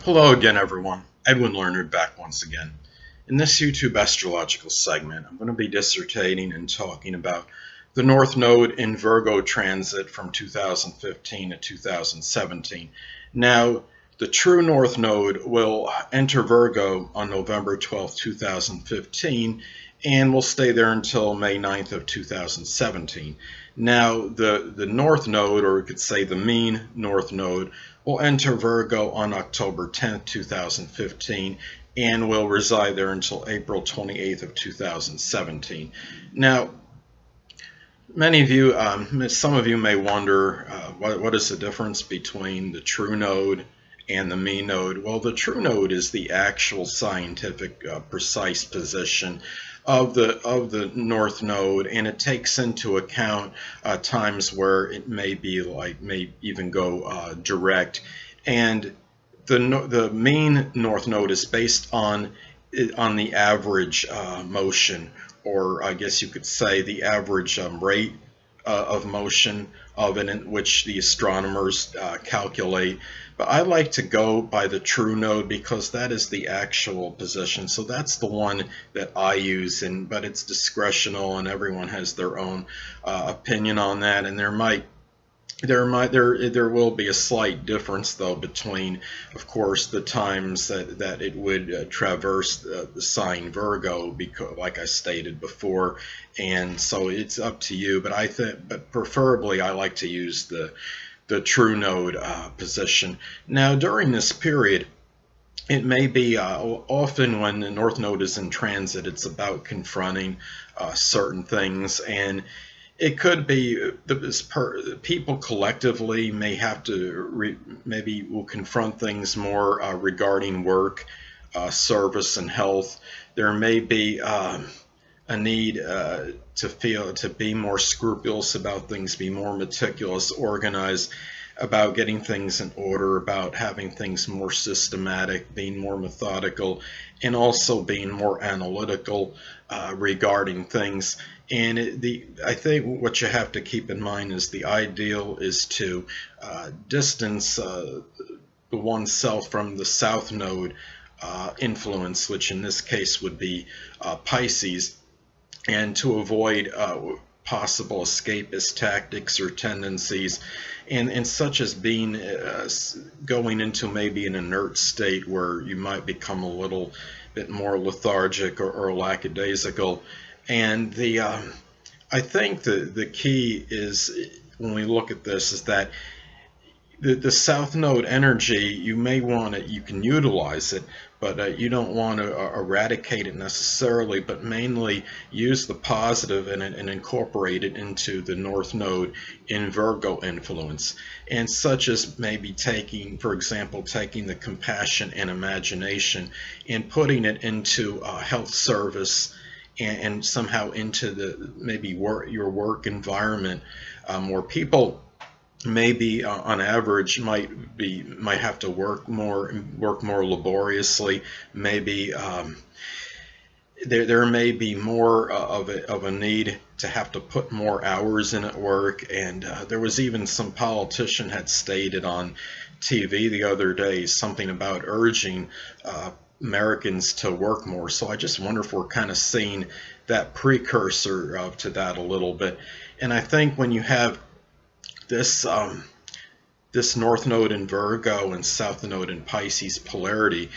Hello again, everyone. Edwin Learnard back once again. In this YouTube astrological segment, I'm going to be dissertating and talking about the North Node in Virgo transit from 2015 to 2017. Now, the true North Node will enter Virgo on November 12, 2015, and will stay there until May 9th of 2017. Now, the North Node, or we could say the mean North Node, will enter Virgo on October 10th, 2015, and will reside there until April 28th of 2017. Now, many of you, some of you may wonder, what is the difference between the true node and the mean node? Well, the true node is the actual scientific, precise position of the North Node, and it takes into account times where it may even go direct. And the mean North Node is based on the average motion, or I guess you could say the average rate of motion of it, in which the astronomers calculate. But I like to go by the true node because that is the actual position. So that's the one that I use, but it's discretional, and everyone has their own opinion on that. And there will be a slight difference, though, between, of course, the times that it would traverse the sign Virgo, because, like I stated before, and so it's up to you. But preferably, I like to use the true node position. Now, during this period, it may be often when the North Node is in transit, it's about confronting certain things, and it could be people collectively may have to maybe will confront things more regarding work, service, and health. There may be a need to be more scrupulous about things, be more meticulous, organized, about getting things in order, about having things more systematic, being more methodical, and also being more analytical regarding things. And I think what you have to keep in mind is the ideal is to distance oneself from the South Node influence, which in this case would be Pisces, and to avoid possible escapist tactics or tendencies, and such as being going into maybe an inert state where you might become a little bit more lethargic or lackadaisical. And I think the key is, when we look at this, is that the South Node energy, you can utilize it, but you don't want to eradicate it necessarily, but mainly use the positive in it and incorporate it into the North Node in Virgo influence. And such as maybe for example, taking the compassion and imagination and putting it into health service, and somehow into maybe your work environment, where people maybe on average might have to work more laboriously. Maybe there may be more of a need to have to put more hours in at work. And there was even some politician had stated on TV the other day something about urging Americans to work more. So I just wonder if we're kind of seeing that precursor to that a little bit. And I think when you have this North Node in Virgo and South Node in Pisces polarity,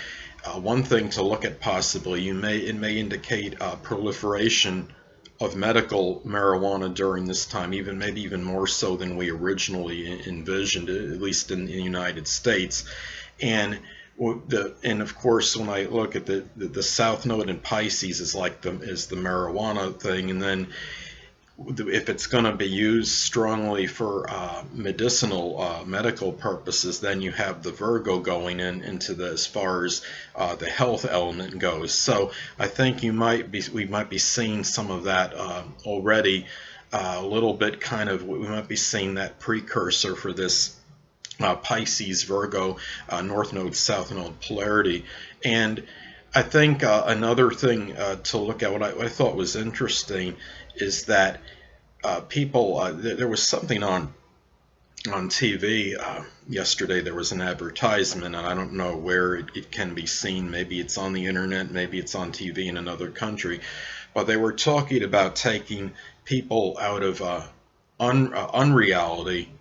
one thing to look at possibly, it may indicate proliferation of medical marijuana during this time, maybe even more so than we originally envisioned, at least in the United States. And of course, when I look at the South Node in Pisces is the marijuana thing, and then if it's going to be used strongly for medical purposes, then you have the Virgo going into as far as the health element goes. So I think we might be seeing some of that already, a little bit. We might be seeing that precursor for this Pisces Virgo North Node South Node polarity. And I think another thing to look at, what I thought was interesting, is that there was something on on TV yesterday. There was an advertisement, and I don't know where it can be seen. Maybe it's on the internet, maybe it's on TV in another country. But they were talking about taking people out of unreality,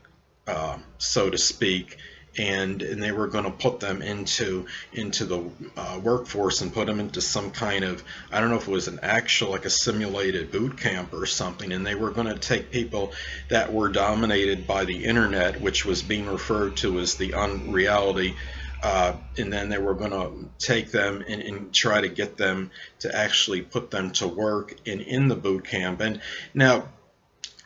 so to speak, and they were going to put them into the workforce and put them into some kind of, I don't know if it was an actual, like a simulated boot camp or something, and they were going to take people that were dominated by the internet, which was being referred to as the unreality, and then they were going to take them and try to get them to actually put them to work in the boot camp. And now,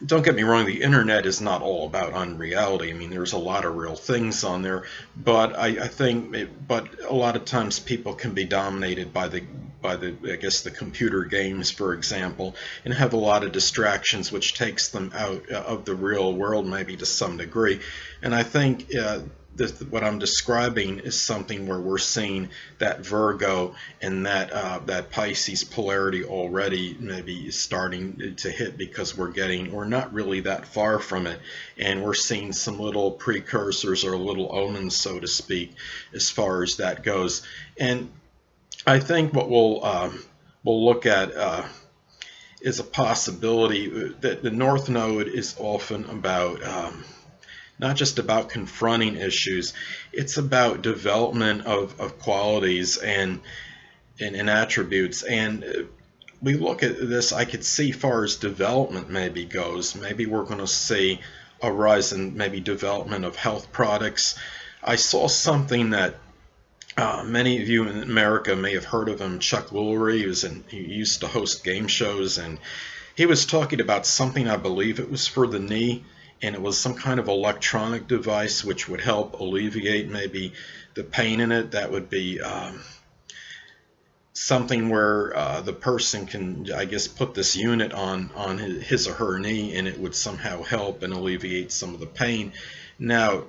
don't get me wrong, the internet is not all about unreality. I mean, there's a lot of real things on there, but I think, but a lot of times people can be dominated by the I guess the computer games, for example, and have a lot of distractions, which takes them out of the real world, maybe to some degree. And I think what I'm describing is something where we're seeing that Virgo and that Pisces polarity already maybe starting to hit, because we're not really that far from it, and we're seeing some little precursors or little omens, so to speak, as far as that goes. And I think what we'll look at is a possibility that the North Node is often about not just about confronting issues, it's about development of qualities and attributes. And we look at this, I could see far as development maybe goes, maybe we're going to see a rise in maybe development of health products. I saw something that many of you in America may have heard of him, Chuck Woolery. He used to host game shows, and he was talking about something, I believe it was for the knee, and it was some kind of electronic device which would help alleviate maybe the pain in it. That would be something where the person can, I guess, put this unit on his or her knee, and it would somehow help and alleviate some of the pain. Now,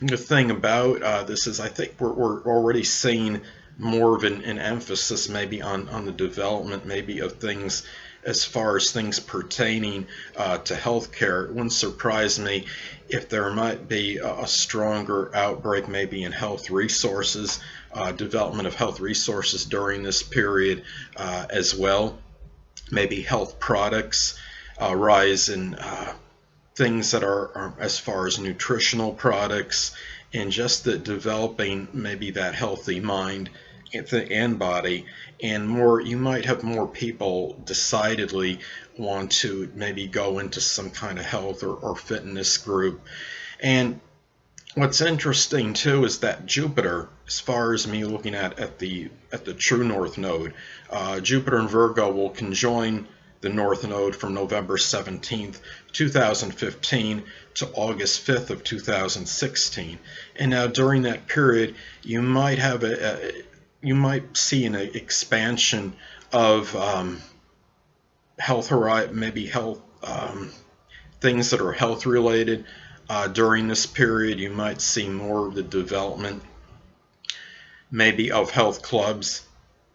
the thing about this is, I think we're already seeing more of an emphasis maybe on the development maybe of things as far as things pertaining to healthcare. It wouldn't surprise me if there might be a stronger outbreak maybe in health resources, development of health resources during this period as well. Maybe health products, rise in things that are as far as nutritional products, and just the developing maybe that healthy mind and body. And more, you might have more people decidedly want to maybe go into some kind of health or fitness group. And what's interesting too is that Jupiter, as far as me looking at the true North Node, Jupiter in Virgo will conjoin the North Node from November 17th, 2015 to August 5th of 2016. And now during that period, you might have you might see an expansion of health, maybe health things that are health related. During this period, you might see more of the development maybe of health clubs,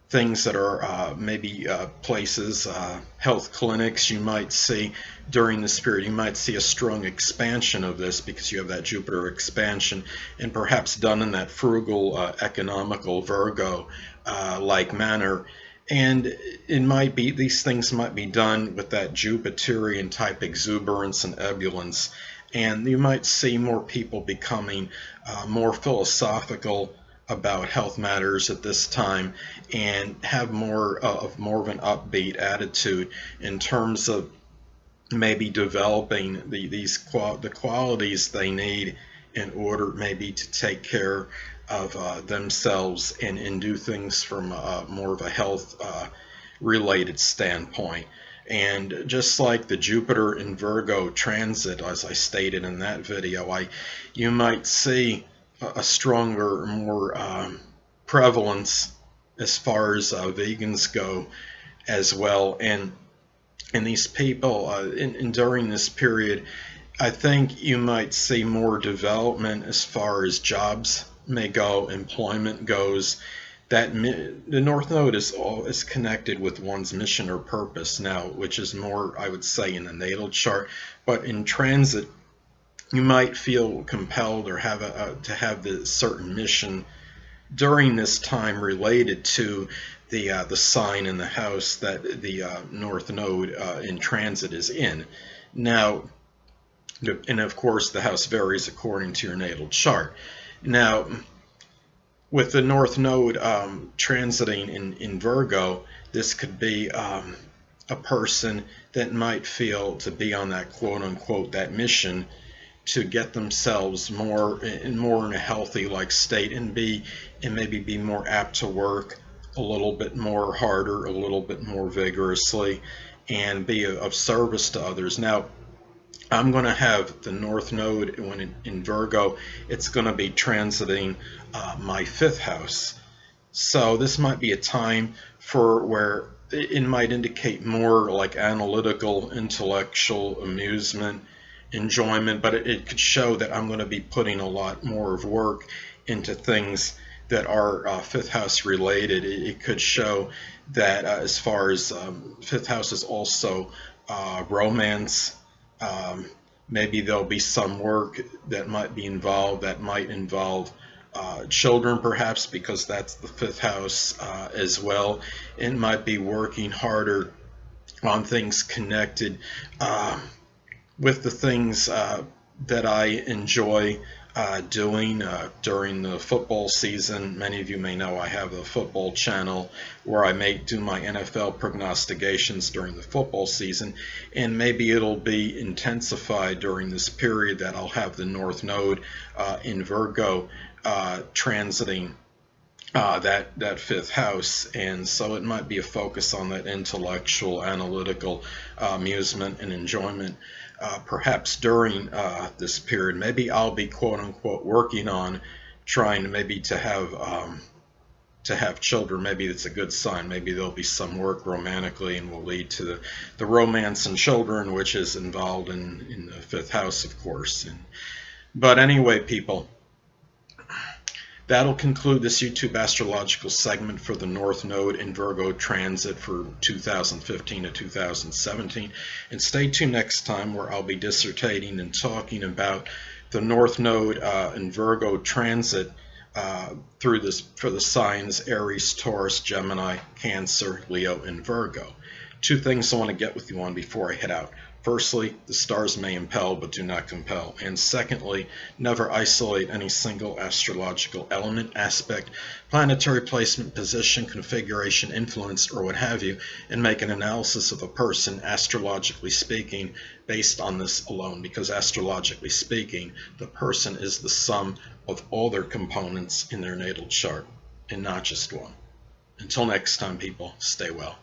things that are maybe places, health clinics. You might see during this period, you might see a strong expansion of this, because you have that Jupiter expansion, and perhaps done in that frugal, economical Virgo like manner. And it might be, these things might be done with that Jupiterian type exuberance and ebullience, and you might see more people becoming more philosophical about health matters at this time, and have more of an upbeat attitude in terms of maybe developing the qualities they need in order maybe to take care of themselves and do things from more of a health related standpoint. And just like the Jupiter in Virgo transit, as I stated in that video, you might see a stronger, more prevalence as far as vegans go as well. And these people, during this period, I think you might see more development as far as jobs may go, employment goes. That the North Node is connected with one's mission or purpose now, which is more, I would say, in the natal chart. But in transit, you might feel compelled or have to have the certain mission during this time related to the sign in the house that the North Node in transit is in. Now, and of course, the house varies according to your natal chart. Now, with the North Node transiting in Virgo, this could be a person that might feel to be on that quote unquote that mission to get themselves more in a healthy like state and maybe be more apt to work a little bit more harder, a little bit more vigorously, and be of service to others. Now, I'm going to have the North Node when in Virgo, it's going to be transiting my 5th house. So this might be a time for where it might indicate more like analytical, intellectual amusement, enjoyment, but it could show that I'm going to be putting a lot more of work into things that are 5th house related. It could show that as far as 5th house is also romance. Maybe there'll be some work that might be involved that might involve children, perhaps, because that's the 5th house as well. It might be working harder on things connected with the things that I enjoy doing during the football season. Many of you may know I have a football channel where I may do my NFL prognostications during the football season, and maybe it'll be intensified during this period that I'll have the North Node in Virgo transiting that 5th house, and so it might be a focus on that intellectual, analytical amusement and enjoyment. Perhaps during this period, maybe I'll be quote unquote working on trying to maybe to have children. Maybe it's a good sign. Maybe there'll be some work romantically and will lead to the romance and children, which is involved in the 5th house, of course. But anyway, people, that'll conclude this YouTube astrological segment for the North Node in Virgo transit for 2015 to 2017. And stay tuned next time where I'll be dissertating and talking about the North Node in Virgo transit through this for the signs Aries, Taurus, Gemini, Cancer, Leo, and Virgo. 2 things I want to get with you on before I head out. Firstly, the stars may impel but do not compel. And secondly, never isolate any single astrological element, aspect, planetary placement, position, configuration, influence, or what have you, and make an analysis of a person, astrologically speaking, based on this alone. Because astrologically speaking, the person is the sum of all their components in their natal chart, and not just one. Until next time, people, stay well.